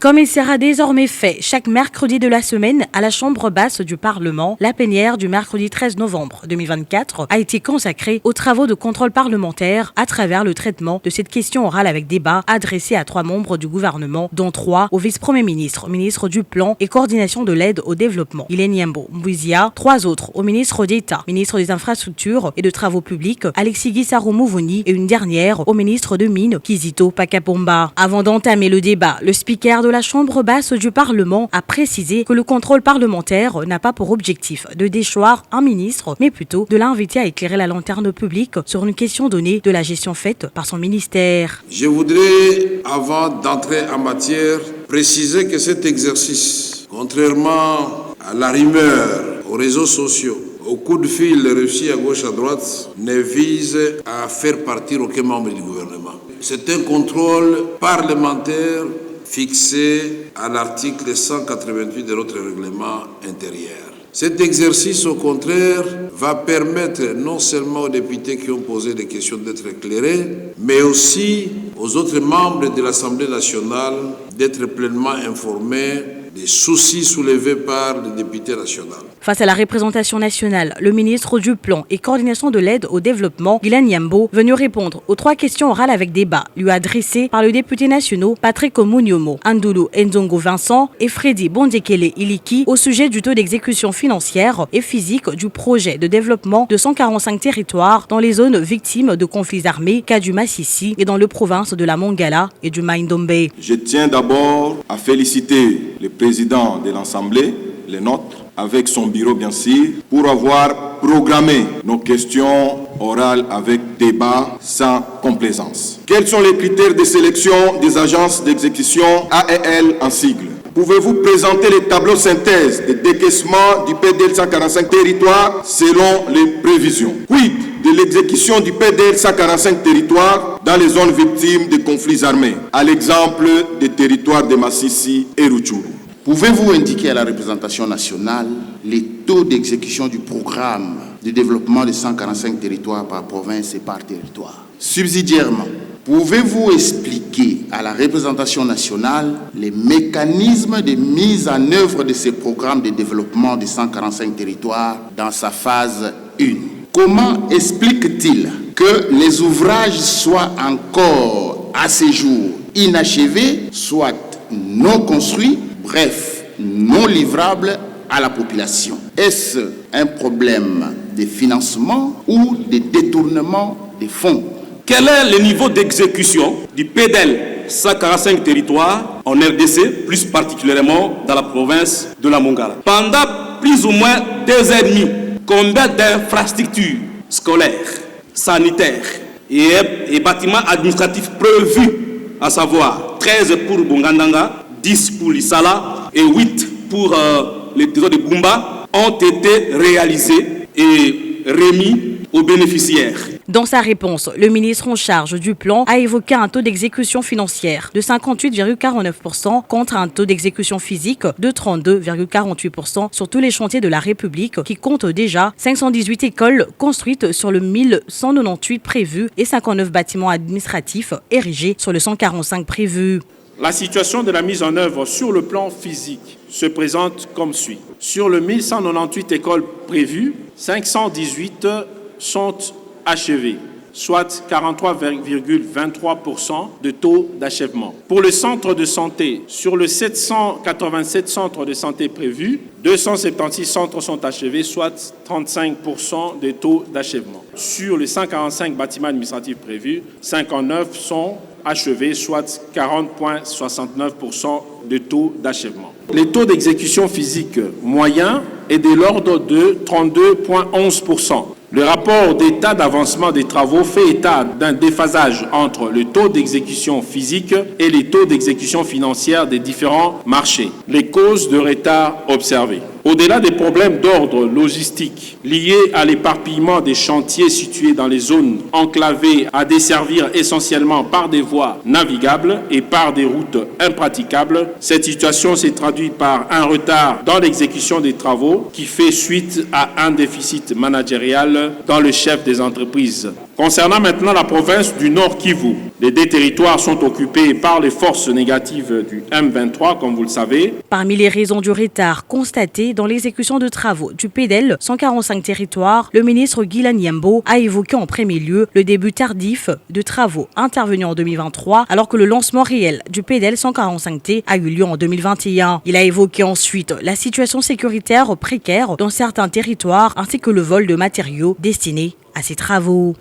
Comme il sera désormais fait chaque mercredi de la semaine à la Chambre basse du Parlement, la plénière du mercredi 13 novembre 2024 a été consacrée aux travaux de contrôle parlementaire à travers le traitement de cette question orale avec débat adressée à 3 membres du gouvernement, dont 3 au vice-premier ministre, ministre du Plan et coordination de l'aide au développement, Guilaine Yambo Mbouizia, 3 autres au ministre d'État, ministre des Infrastructures et de Travaux publics, Alexis Guissaro Mouvouni, et une dernière au ministre de Mines, Kizito Pakapomba. Avant d'entamer le débat, le speaker de la Chambre basse du Parlement a précisé que le contrôle parlementaire n'a pas pour objectif de déchoir un ministre, mais plutôt de l'inviter à éclairer la lanterne publique sur une question donnée de la gestion faite par son ministère. Je voudrais, avant d'entrer en matière, préciser que cet exercice, contrairement à la rumeur, aux réseaux sociaux, au coup de fil reçu à gauche à droite, ne vise à faire partir aucun membre du gouvernement. C'est un contrôle parlementaire fixé à l'article 188 de notre règlement intérieur. Cet exercice, au contraire, va permettre non seulement aux députés qui ont posé des questions d'être éclairés, mais aussi aux autres membres de l'Assemblée nationale d'être pleinement informés des soucis soulevés par les députés nationaux. Face à la représentation nationale, le ministre du Plan et coordination de l'aide au développement, Guilaine Yambo, venu répondre aux 3 questions orales avec débat, lui adressées par le député nationaux Patrick Omunyomo, Andoulou Nzongo Vincent et Freddy Bondekele Iliki au sujet du taux d'exécution financière et physique du projet de développement de 145 territoires dans les zones victimes de conflits armés, cas du Massissi et dans les provinces de la Mongala et du Maïndombe. Je tiens d'abord à féliciter le président de l'Assemblée, le nôtre, avec son bureau bien sûr, pour avoir programmé nos questions orales avec débat sans complaisance. Quels sont les critères de sélection des agences d'exécution AEL en sigle? Pouvez-vous présenter les tableaux synthèse de décaissement du PDL 145 territoires selon les prévisions? Quid de l'exécution du PDL 145 territoires dans les zones victimes de conflits armés, à l'exemple des territoires de Massissi et Rutshuru? Pouvez-vous indiquer à la représentation nationale les taux d'exécution du programme de développement de 145 territoires par province et par territoire? Subsidiairement, pouvez-vous expliquer à la représentation nationale les mécanismes de mise en œuvre de ces programmes de développement de 145 territoires dans sa phase 1? Comment explique-t-il que les ouvrages soient encore à ce jour inachevés, soit non construits, bref, non livrables à la population? Est-ce un problème de financement ou de détournement des fonds? Quel est le niveau d'exécution du PDL 145 territoires en RDC, plus particulièrement dans la province de la Mongala? Pendant plus ou moins 2 ans et demi, combien d'infrastructures scolaires, sanitaires et bâtiments administratifs prévus, à savoir 13 pour Bongandanga, 10 pour Lissala et 8 pour les trésors de Bumba, ont été réalisés et remis aux bénéficiaires? Dans sa réponse, le ministre en charge du plan a évoqué un taux d'exécution financière de 58,49% contre un taux d'exécution physique de 32,48% sur tous les chantiers de la République qui comptent déjà 518 écoles construites sur le 1198 prévus et 59 bâtiments administratifs érigés sur le 145 prévus. La situation de la mise en œuvre sur le plan physique se présente comme suit. Sur le 1198 écoles prévues, 518 sont achevées, soit 43,23% de taux d'achèvement. Pour le centre de santé, sur le 787 centres de santé prévus, 276 centres sont achevés, soit 35% de taux d'achèvement. Sur les 145 bâtiments administratifs prévus, 59 sont achevés, soit 40,69% de taux d'achèvement. Le taux d'exécution physique moyen est de l'ordre de 32,11%. Le rapport d'état d'avancement des travaux fait état d'un déphasage entre le taux d'exécution physique et les taux d'exécution financière des différents marchés. Les causes de retard observées. Au-delà des problèmes d'ordre logistique liés à l'éparpillement des chantiers situés dans les zones enclavées à desservir essentiellement par des voies navigables et par des routes impraticables, cette situation s'est traduite par un retard dans l'exécution des travaux qui fait suite à un déficit managérial dans le chef des entreprises Concernant maintenant la province du Nord Kivu, les deux territoires sont occupés par les forces négatives du M23, comme vous le savez. Parmi les raisons du retard constaté dans l'exécution de travaux du PDL 145 territoires, le ministre Guilain Yambo a évoqué en premier lieu le début tardif de travaux intervenus en 2023, alors que le lancement réel du PDL 145T a eu lieu en 2021. Il a évoqué ensuite la situation sécuritaire précaire dans certains territoires ainsi que le vol de matériaux destinés à ces travaux.